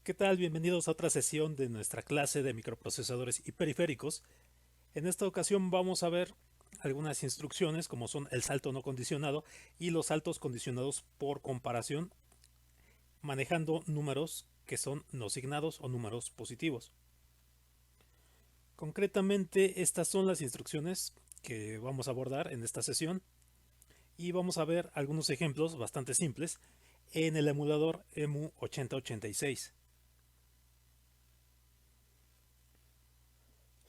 ¿Qué tal? Bienvenidos a otra sesión de nuestra clase de microprocesadores y periféricos. En esta ocasión vamos a ver algunas instrucciones como son el salto no condicionado y los saltos condicionados por comparación, manejando números que son no signados o números positivos. Concretamente, estas son las instrucciones que vamos a abordar en esta sesión y vamos a ver algunos ejemplos bastante simples en el emulador EMU 8086.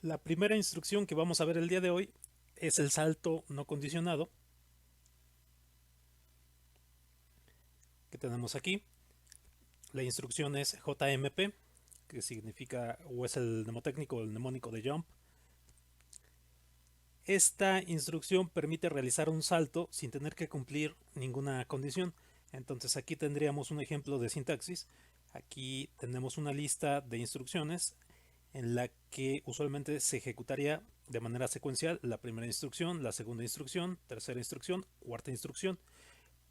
La primera instrucción que vamos a ver el día de hoy es el salto no condicionado que tenemos aquí. La instrucción es JMP, que significa o es el mnemotécnico o el mnemónico de jump. Esta instrucción permite realizar un salto sin tener que cumplir ninguna condición. Entonces aquí tendríamos un ejemplo de sintaxis. Aquí tenemos una lista de instrucciones en la que usualmente se ejecutaría de manera secuencial la primera instrucción, la segunda instrucción, tercera instrucción, cuarta instrucción.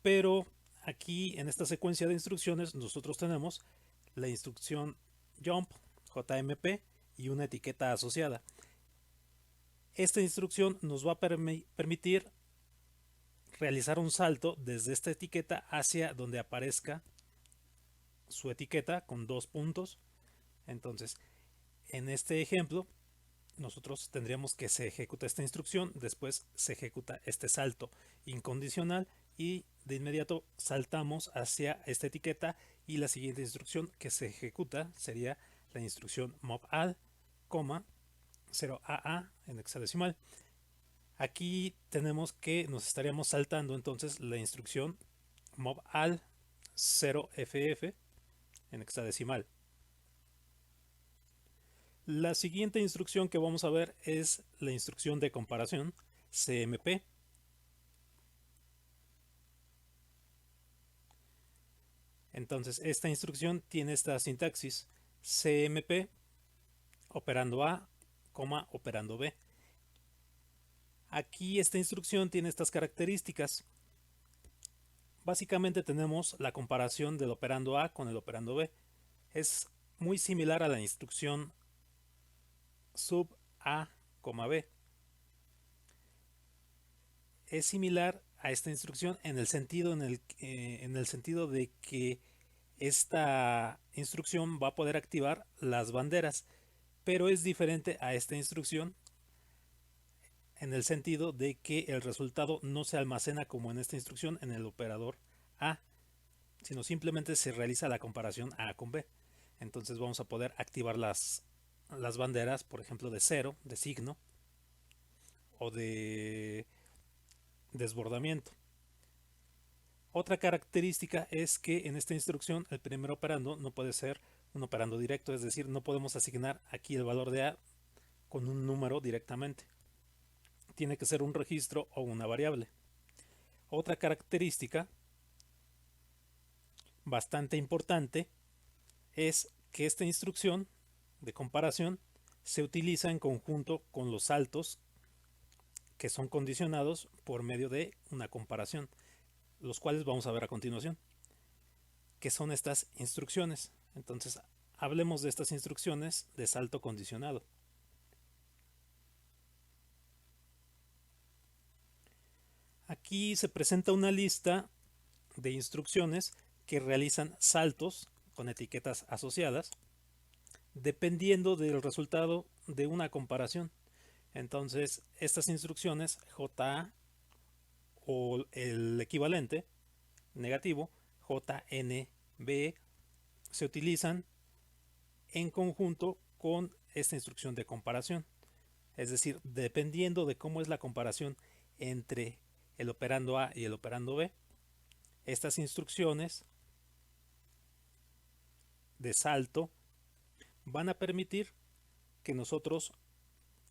Pero aquí en esta secuencia de instrucciones nosotros tenemos la instrucción jump, JMP y una etiqueta asociada. Esta instrucción nos va a permitir realizar un salto desde esta etiqueta hacia donde aparezca su etiqueta con dos puntos. Entonces, en este ejemplo, nosotros tendríamos que se ejecuta esta instrucción, después se ejecuta este salto incondicional y de inmediato saltamos hacia esta etiqueta y la siguiente instrucción que se ejecuta sería la instrucción mobadd, 0AA en hexadecimal. Aquí tenemos que nos estaríamos saltando entonces la instrucción mobadd 0FF en hexadecimal. La siguiente instrucción que vamos a ver es la instrucción de comparación, CMP. Entonces, esta instrucción tiene esta sintaxis: CMP operando A, operando B. Aquí esta instrucción tiene estas características. Básicamente tenemos la comparación del operando A con el operando B. Es muy similar a la instrucción sub A, B. Es similar a esta instrucción en el sentido de que esta instrucción va a poder activar las banderas, pero es diferente a esta instrucción en el sentido de que el resultado no se almacena como en esta instrucción en el operador A, sino simplemente se realiza la comparación A con B. Entonces vamos a poder activar las banderas, por ejemplo, de cero, de signo o de desbordamiento. Otra característica es que en esta instrucción el primer operando no puede ser un operando directo, es decir, no podemos asignar aquí el valor de A con un número directamente. Tiene que ser un registro o una variable. Otra característica bastante importante es que esta instrucción de comparación se utiliza en conjunto con los saltos que son condicionados por medio de una comparación, los cuales vamos a ver a continuación, que son estas instrucciones. Entonces, hablemos de estas instrucciones de salto condicionado. Aquí se presenta una lista de instrucciones que realizan saltos con etiquetas asociadas dependiendo del resultado de una comparación. Entonces, estas instrucciones JA o el equivalente negativo JNB se utilizan en conjunto con esta instrucción de comparación. Es decir, dependiendo de cómo es la comparación entre el operando A y el operando B, estas instrucciones de salto van a permitir que nosotros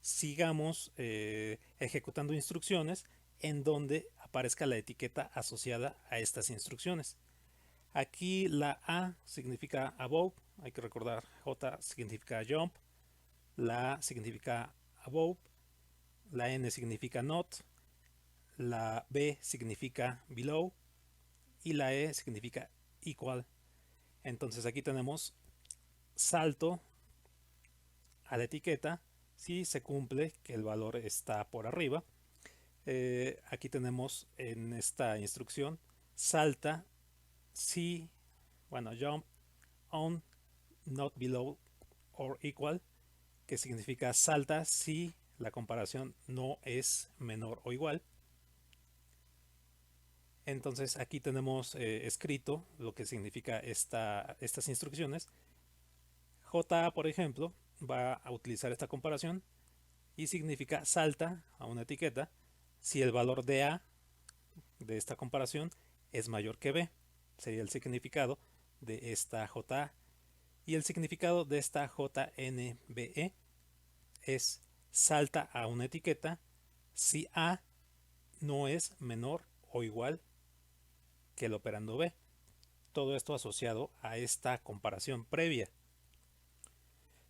sigamos ejecutando instrucciones en donde aparezca la etiqueta asociada a estas instrucciones. Aquí la A significa above, hay que recordar, J significa jump, la A significa above, la N significa not, la B significa below y la E significa equal. Entonces aquí tenemos salto a la etiqueta si se cumple que el valor está por arriba. Aquí tenemos en esta instrucción salta si, bueno, jump on not below or equal, que significa salta si la comparación no es menor o igual. Entonces aquí tenemos escrito lo que significa estas instrucciones. JA, por ejemplo, va a utilizar esta comparación y significa salta a una etiqueta si el valor de A de esta comparación es mayor que B. Sería el significado de esta JA. Y el significado de esta JNBE es salta a una etiqueta si A no es menor o igual que el operando B. Todo esto asociado a esta comparación previa.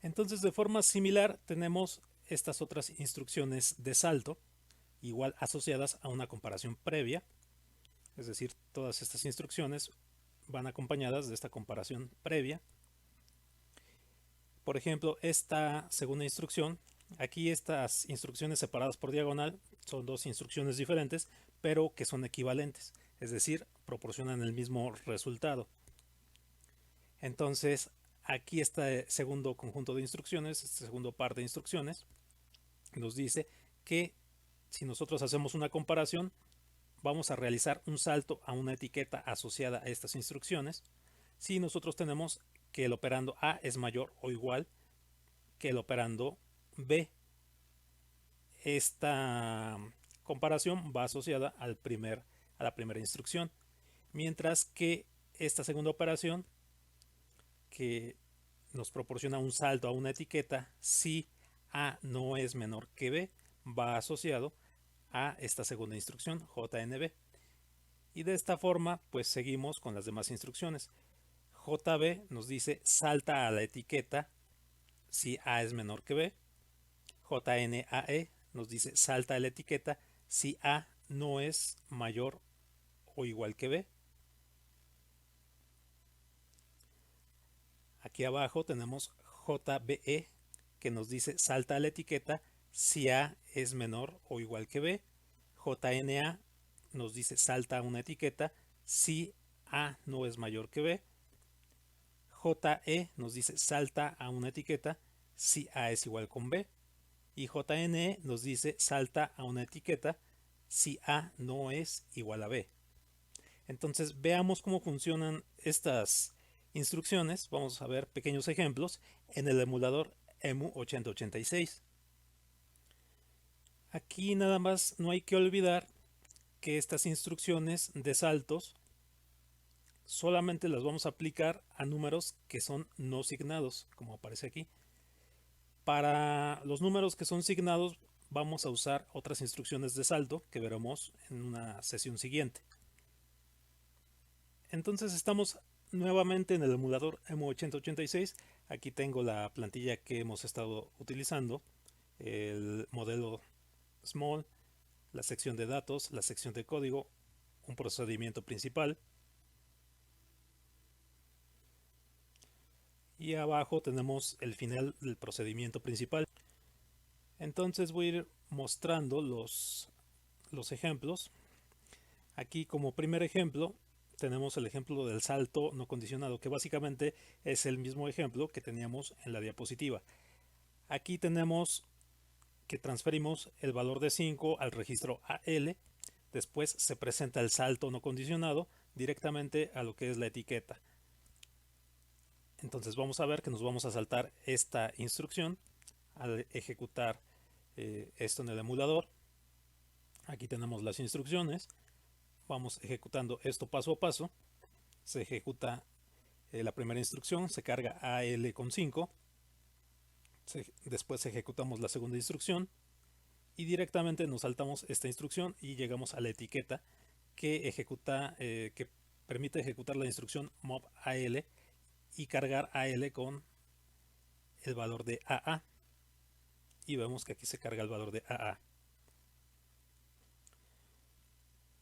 Entonces, de forma similar, tenemos estas otras instrucciones de salto, igual asociadas a una comparación previa. Es decir, todas estas instrucciones van acompañadas de esta comparación previa. Por ejemplo, esta segunda instrucción, aquí estas instrucciones separadas por diagonal son dos instrucciones diferentes, pero que son equivalentes, es decir, proporcionan el mismo resultado. Entonces, aquí este segundo conjunto de instrucciones, este segundo par de instrucciones, nos dice que si nosotros hacemos una comparación, vamos a realizar un salto a una etiqueta asociada a estas instrucciones si nosotros tenemos que el operando A es mayor o igual que el operando B. Esta comparación va asociada a la primera instrucción, mientras que esta segunda operación, que nos proporciona un salto a una etiqueta si A no es menor que B, va asociado a esta segunda instrucción, JNB. Y de esta forma, pues seguimos con las demás instrucciones. JB nos dice salta a la etiqueta si A es menor que B. JNAE nos dice salta a la etiqueta si A no es mayor o igual que B. Aquí abajo tenemos JBE que nos dice salta a la etiqueta si A es menor o igual que B. JNA nos dice salta a una etiqueta si A no es mayor que B. JE nos dice salta a una etiqueta si A es igual con B. Y JNE nos dice salta a una etiqueta si A no es igual a B. Entonces veamos cómo funcionan estas instrucciones. Vamos a ver pequeños ejemplos en el emulador EMU 8086. Aquí nada más no hay que olvidar que estas instrucciones de saltos solamente las vamos a aplicar a números que son no signados, como aparece aquí. Para los números que son signados vamos a usar otras instrucciones de salto que veremos en una sesión siguiente. Entonces estamos nuevamente en el emulador EMU 8086. Aquí tengo la plantilla que hemos estado utilizando, el modelo Small, la sección de datos, la sección de código, un procedimiento principal. Y abajo tenemos el final del procedimiento principal. Entonces voy a ir mostrando los ejemplos. Aquí como primer ejemplo tenemos el ejemplo del salto no condicionado, que básicamente es el mismo ejemplo que teníamos en la diapositiva. Aquí tenemos que transferimos el valor de 5 al registro AL, después se presenta el salto no condicionado directamente a lo que es la etiqueta. Entonces vamos a ver que nos vamos a saltar esta instrucción al ejecutar esto en el emulador. Aquí tenemos las instrucciones. Vamos ejecutando esto paso a paso. Se ejecuta la primera instrucción, se carga AL con 5. Después ejecutamos la segunda instrucción y directamente nos saltamos esta instrucción y llegamos a la etiqueta que permite ejecutar la instrucción mov AL y cargar AL con el valor de AA. Y vemos que aquí se carga el valor de AA.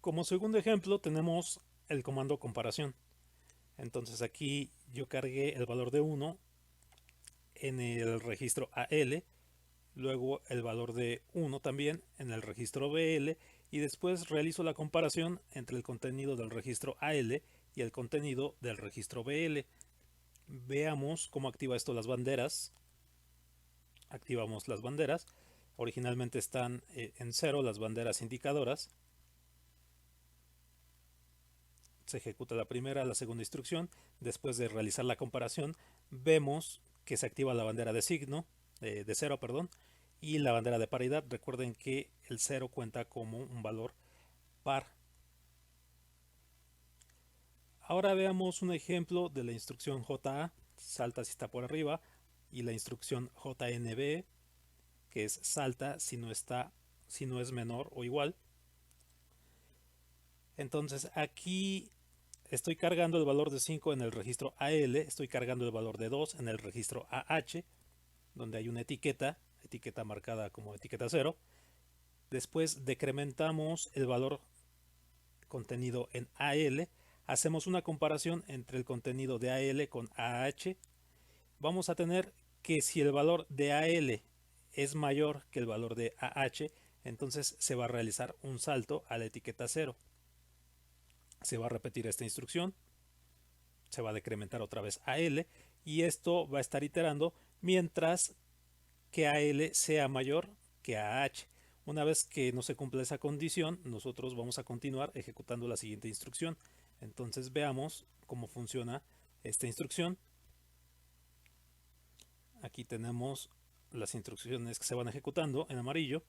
Como segundo ejemplo tenemos el comando comparación. Entonces aquí yo cargué el valor de 1 en el registro AL, luego el valor de 1 también en el registro BL, y después realizo la comparación entre el contenido del registro AL y el contenido del registro BL. Veamos cómo activa esto las banderas. Activamos las banderas. Originalmente están en 0 las banderas indicadoras. Se ejecuta la primera, la segunda instrucción. Después de realizar la comparación, vemos que se activa la bandera de signo, de 0, perdón, y la bandera de paridad. Recuerden que el 0 cuenta como un valor par. Ahora veamos un ejemplo de la instrucción JA, salta si está por arriba, y la instrucción JNB, que es salta si no es menor o igual. Entonces aquí estoy cargando el valor de 5 en el registro AL, estoy cargando el valor de 2 en el registro AH, donde hay una etiqueta marcada como etiqueta 0. Después decrementamos el valor contenido en AL, hacemos una comparación entre el contenido de AL con AH. Vamos a tener que si el valor de AL es mayor que el valor de AH, entonces se va a realizar un salto a la etiqueta 0. Se va a repetir esta instrucción, se va a decrementar otra vez AL, y esto va a estar iterando mientras que AL sea mayor que AH. Una vez que no se cumple esa condición, nosotros vamos a continuar ejecutando la siguiente instrucción. Entonces veamos cómo funciona esta instrucción. Aquí tenemos las instrucciones que se van ejecutando en amarillo.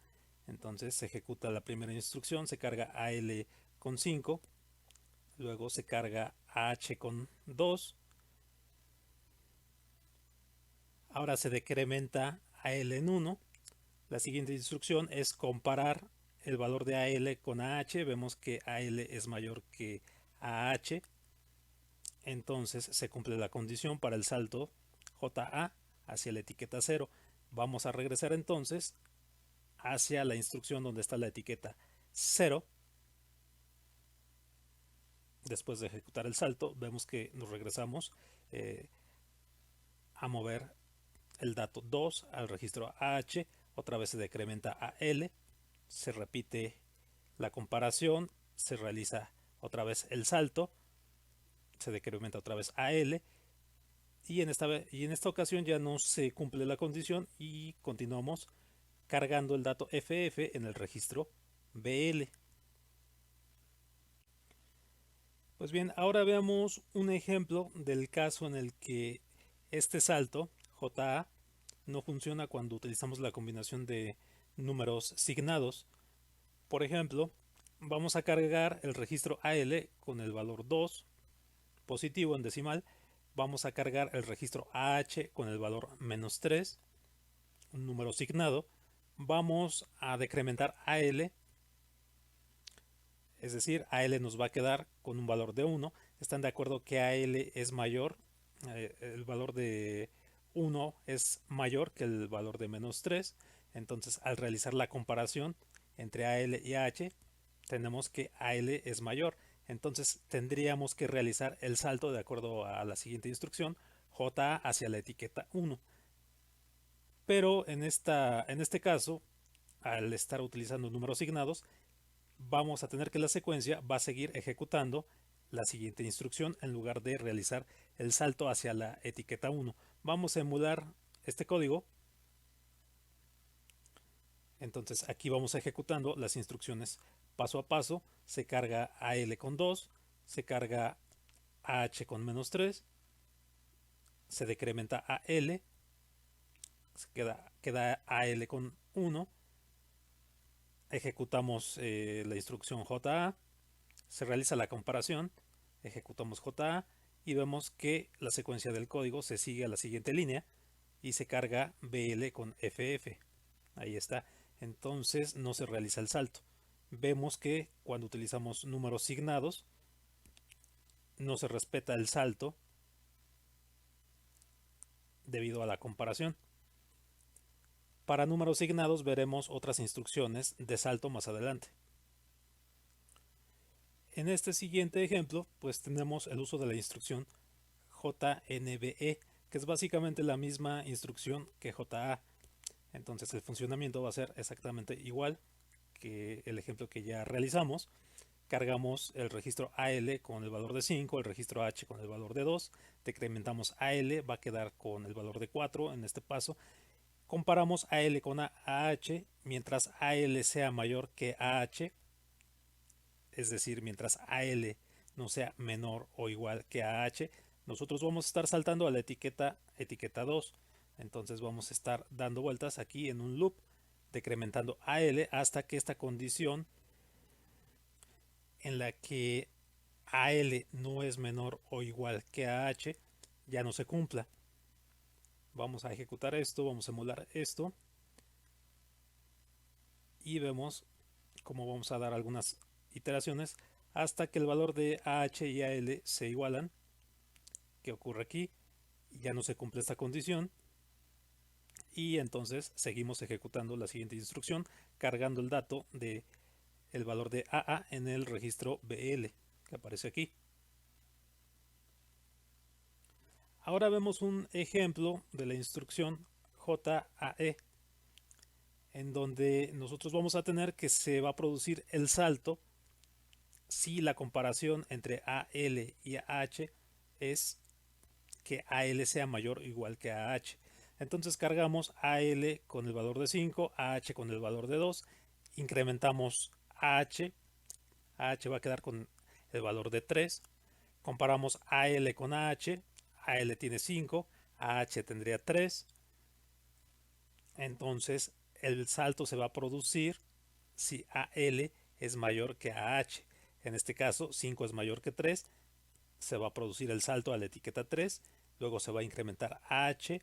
Entonces se ejecuta la primera instrucción, se carga AL con 5, luego se carga AH con 2, ahora se decrementa AL en 1. La siguiente instrucción es comparar el valor de AL con AH. Vemos que AL es mayor que AH. Entonces se cumple la condición para el salto JA hacia la etiqueta 0. Vamos a regresar entonces hacia la instrucción donde está la etiqueta 0. Después de ejecutar el salto, vemos que nos regresamos a mover el dato 2 al registro AH. Otra vez se decrementa a L, se repite la comparación, se realiza otra vez el salto, se decrementa otra vez a L, y en esta ocasión ya no se cumple la condición y continuamos cargando el dato FF en el registro BL. Pues bien, ahora veamos un ejemplo del caso en el que este salto JA no funciona cuando utilizamos la combinación de números signados. Por ejemplo, vamos a cargar el registro AL con el valor 2 positivo en decimal. Vamos a cargar el registro AH con el valor -3, un número signado. Vamos a decrementar AL, es decir, AL nos va a quedar con un valor de 1. ¿Están de acuerdo que AL es mayor? El valor de 1 es mayor que el valor de -3. Entonces, al realizar la comparación entre AL y AH, tenemos que AL es mayor. Entonces, tendríamos que realizar el salto de acuerdo a la siguiente instrucción, JA hacia la etiqueta 1. Pero en este caso, al estar utilizando números signados, vamos a tener que la secuencia va a seguir ejecutando la siguiente instrucción en lugar de realizar el salto hacia la etiqueta 1. Vamos a emular este código. Entonces aquí vamos ejecutando las instrucciones paso a paso. Se carga AL con 2, se carga AH con -3, se decrementa AL, queda AL con 1, ejecutamos la instrucción JA, se realiza la comparación, ejecutamos JA y vemos que la secuencia del código se sigue a la siguiente línea y se carga BL con FF. Ahí está. Entonces no se realiza el salto. Vemos que cuando utilizamos números signados no se respeta el salto debido a la comparación. Para números signados veremos otras instrucciones de salto más adelante. En este siguiente ejemplo, pues tenemos el uso de la instrucción JNBE. que es básicamente la misma instrucción que JA. Entonces el funcionamiento va a ser exactamente igual que el ejemplo que ya realizamos. Cargamos el registro AL con el valor de 5, el registro H con el valor de 2, decrementamos AL, va a quedar con el valor de 4 en este paso. Comparamos AL con AH, mientras AL sea mayor que AH, es decir, mientras AL no sea menor o igual que AH, nosotros vamos a estar saltando a la etiqueta 2. Entonces vamos a estar dando vueltas aquí en un loop, decrementando AL hasta que esta condición en la que AL no es menor o igual que AH ya no se cumpla. Vamos a ejecutar esto, vamos a emular esto y vemos cómo vamos a dar algunas iteraciones hasta que el valor de AH y AL se igualan. ¿Qué ocurre aquí? Ya no se cumple esta condición y entonces seguimos ejecutando la siguiente instrucción, cargando el dato de el valor de AA en el registro BL que aparece aquí. Ahora vemos un ejemplo de la instrucción JAE, en donde nosotros vamos a tener que se va a producir el salto si la comparación entre AL y AH es que AL sea mayor o igual que AH. Entonces cargamos AL con el valor de 5, AH con el valor de 2, incrementamos AH, AH va a quedar con el valor de 3, comparamos AL con AH, AL tiene 5, AH tendría 3, entonces el salto se va a producir si AL es mayor que AH. En este caso 5 es mayor que 3, se va a producir el salto a la etiqueta 3, luego se va a incrementar AH,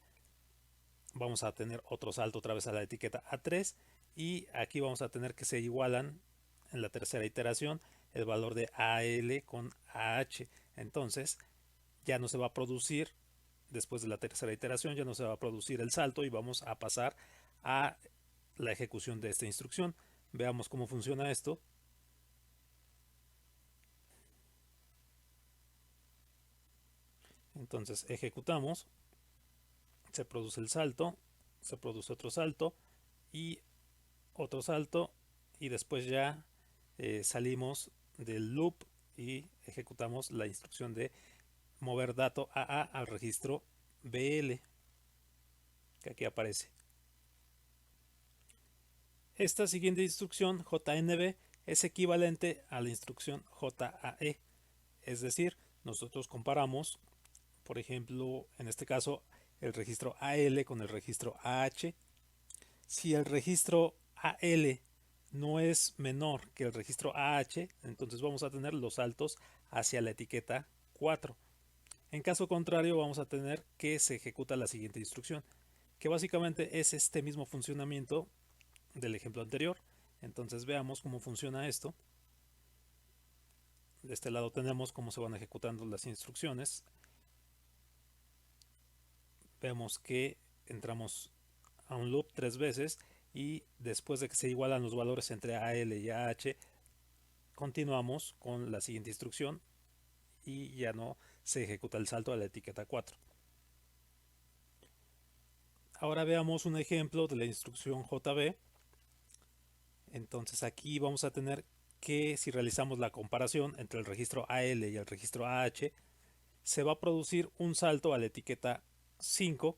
vamos a tener otro salto otra vez a la etiqueta A3 y aquí vamos a tener que se igualan en la tercera iteración el valor de AL con AH. Entonces ya no se va a producir, después de la tercera iteración, ya no se va a producir el salto y vamos a pasar a la ejecución de esta instrucción. Veamos cómo funciona esto. Entonces ejecutamos, se produce el salto, se produce otro salto y otro salto y después ya salimos del loop y ejecutamos la instrucción de mover dato AA al registro BL que aquí aparece. Esta siguiente instrucción JNB es equivalente a la instrucción JAE, es decir, nosotros comparamos, por ejemplo, en este caso, el registro AL con el registro AH. Si el registro AL no es menor que el registro AH, entonces vamos a tener los saltos hacia la etiqueta 4. En caso contrario, vamos a tener que se ejecuta la siguiente instrucción, que básicamente es este mismo funcionamiento del ejemplo anterior. Entonces veamos cómo funciona esto. De este lado tenemos cómo se van ejecutando las instrucciones. Vemos que entramos a un loop 3 veces y después de que se igualan los valores entre AL y AH, continuamos con la siguiente instrucción y ya no se ejecuta el salto a la etiqueta 4. Ahora veamos un ejemplo de la instrucción JB. Entonces aquí vamos a tener que si realizamos la comparación entre el registro AL y el registro AH, se va a producir un salto a la etiqueta 5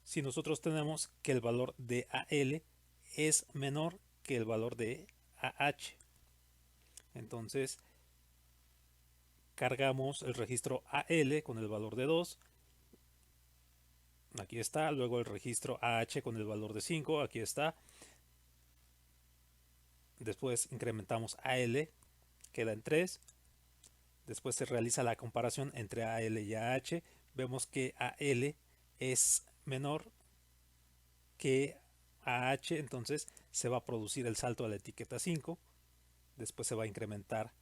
si nosotros tenemos que el valor de AL es menor que el valor de AH. Entonces cargamos el registro AL con el valor de 2, aquí está, luego el registro AH con el valor de 5, aquí está, después incrementamos AL, queda en 3, después se realiza la comparación entre AL y AH, vemos que AL es menor que AH, entonces se va a producir el salto a la etiqueta 5, después se va a incrementar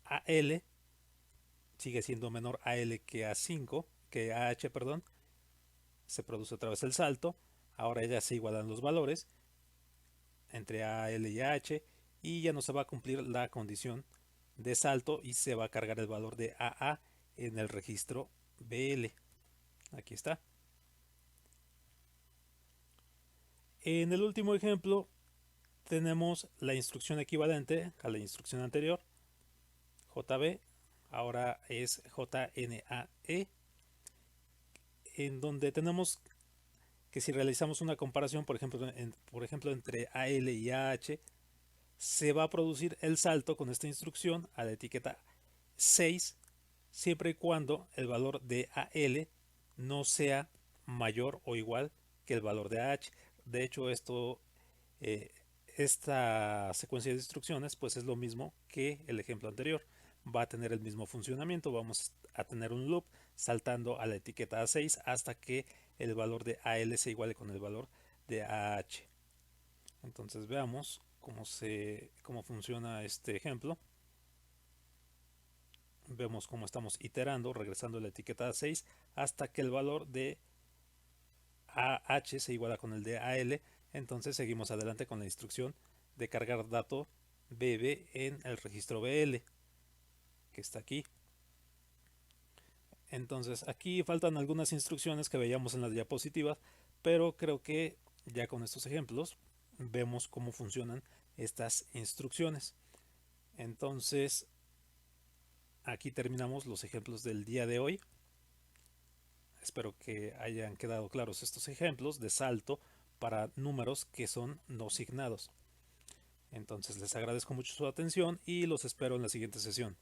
AL, sigue siendo menor AL que A5, que AH, perdón, se produce otra vez el salto, ahora ya se igualan los valores entre AL y AH y ya no se va a cumplir la condición de salto y se va a cargar el valor de AA en el registro BL. Aquí está. En el último ejemplo tenemos la instrucción equivalente a la instrucción anterior, JB, ahora es JNAE, en donde tenemos que si realizamos una comparación, por ejemplo entre AL y AH, se va a producir el salto con esta instrucción a la etiqueta 6, siempre y cuando el valor de AL no sea mayor o igual que el valor de AH. De hecho, eh, esta secuencia de instrucciones pues es lo mismo que el ejemplo anterior. Va a tener el mismo funcionamiento. Vamos a tener un loop saltando a la etiqueta A6 hasta que el valor de AL se iguale con el valor de AH. Entonces veamos cómo funciona este ejemplo. Vemos cómo estamos iterando, regresando a la etiqueta A6 hasta que el valor de AH se iguala con el de AL. Entonces seguimos adelante con la instrucción de cargar dato BB en el registro BL, que está aquí. Entonces aquí faltan algunas instrucciones que veíamos en las diapositivas, pero creo que ya con estos ejemplos vemos cómo funcionan estas instrucciones. Entonces aquí terminamos los ejemplos del día de hoy. Espero que hayan quedado claros estos ejemplos de salto para números que son no signados. Entonces les agradezco mucho su atención y los espero en la siguiente sesión.